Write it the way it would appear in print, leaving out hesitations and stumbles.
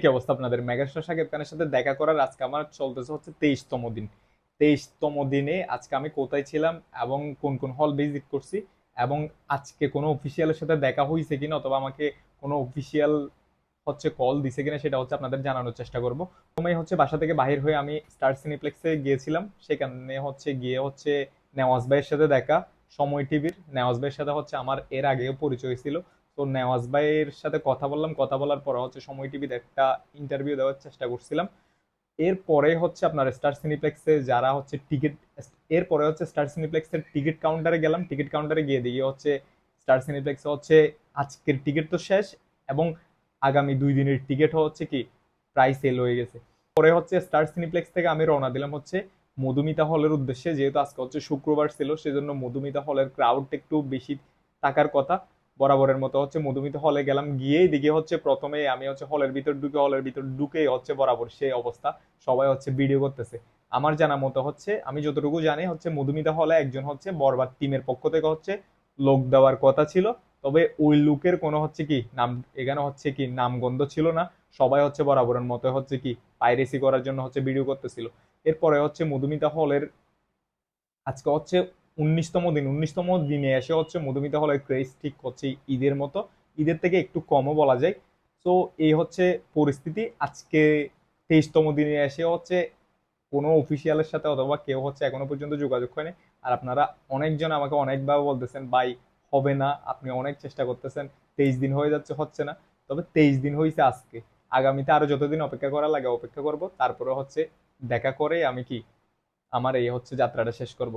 কি অবস্থা আপনাদের? মেগাস্টার শাকিব খানের সাথে দেখা করার আজকে আমার চলতেছে হচ্ছে 23তম দিন। 23তম দিনে আজকে আমি কোথায় ছিলাম এবং কোন কোন হল ভিজিট করছি, এবং আজকে কোনো অফিসিয়ালের সাথে দেখা হয়েছে কিনা অথবা আমাকে কোনো অফিসিয়াল হচ্ছে কল দিছে কিনা সেটা হচ্ছে আপনাদের জানানোর চেষ্টা করব। প্রথমেই হচ্ছে বাসা থেকে বাহির হয়ে আমি স্টার সিনিপ্লেক্সে গিয়েছিলাম। সেখানে হচ্ছে গিয়ে হচ্ছে নেওয়াজ ভাইয়ের সাথে দেখা, সময় টিভির নেওয়াজ ভাইয়ের সাথে হচ্ছে আমার এর আগেও পরিচয় ছিল। তো নেওয়াজ ভাইয়ের সাথে কথা বললাম, কথা বলার পর হচ্ছে সময় টিভিতে একটা ইন্টারভিউ দেওয়ার চেষ্টা করছিলাম। এরপরে হচ্ছে আপনার স্টার সিনিপ্লেক্সে যারা হচ্ছে টিকিট, এরপরে হচ্ছে স্টার সিনিপ্লেক্সের টিকিট কাউন্টারে গেলাম। টিকিট কাউন্টারে গিয়ে দেখি হচ্ছে স্টার সিনিপ্লেক্সে হচ্ছে আজকের টিকিট তো শেষ, এবং আগামী 2 দিনের টিকিট হচ্ছে কি প্রায় সেল হয়ে গেছে। পরে হচ্ছে স্টার সিনিপ্লেক্স থেকে আমি রওনা দিলাম হচ্ছে মধুমিতা হলের উদ্দেশ্যে। যেহেতু আজকে হচ্ছে শুক্রবার ছিল, সেজন্য মধুমিতা হলের ক্রাউড একটু বেশি থাকার কথা। বরাবরের মতো হচ্ছে মধুমিতা হলে গেলাম, গিয়েই দিকে হচ্ছে প্রথমে আমি হচ্ছে হলের ভিতর ঢুকে হচ্ছে বরাবর সেই অবস্থা, সবাই হচ্ছে ভিডিও করতেছে। আমার জানা মতো হচ্ছে, আমি যতটুকু জানি হচ্ছে মধুমিতা হলে একজন হচ্ছে বরবাদ টিমের পক্ষ থেকে হচ্ছে লোক দেওয়ার কথা ছিল। তবে ওই লুকের কোনো হচ্ছে কি নাম, এখানে হচ্ছে কি নামগন্ধ ছিল না। সবাই হচ্ছে বরাবরের মতো হচ্ছে কি পাইরেসি করার জন্য হচ্ছে ভিডিও করতেছিল। এরপরে হচ্ছে মধুমিতা হলের আজকে হচ্ছে 19তম দিন। 19তম দিনে এসে হচ্ছে মধুমিতা হলের ক্রেজ ঠিক হচ্ছে ঈদের মতো, ঈদের থেকে একটু কমও বলা যায়। তো এই হচ্ছে পরিস্থিতি আজকে। 23তম দিনে এসে হচ্ছে কোনো অফিসিয়ালের সাথে অথবা কেউ হচ্ছে এখনো পর্যন্ত যোগাযোগ হয়নি। আর আপনারা অনেকজন আমাকে অনেকভাবে বলতেছেন, ভাই হবে না, আপনি অনেক চেষ্টা করতেছেন, 23 দিন হয়ে যাচ্ছে, হচ্ছে না। তবে 23 দিন হয়েছে আজকে। আগামীতে আরো যতদিন অপেক্ষা করা লাগে অপেক্ষা করব, তারপরে হচ্ছে দেখা করে আমি কি আমার এই হচ্ছে যাত্রাটা শেষ করব।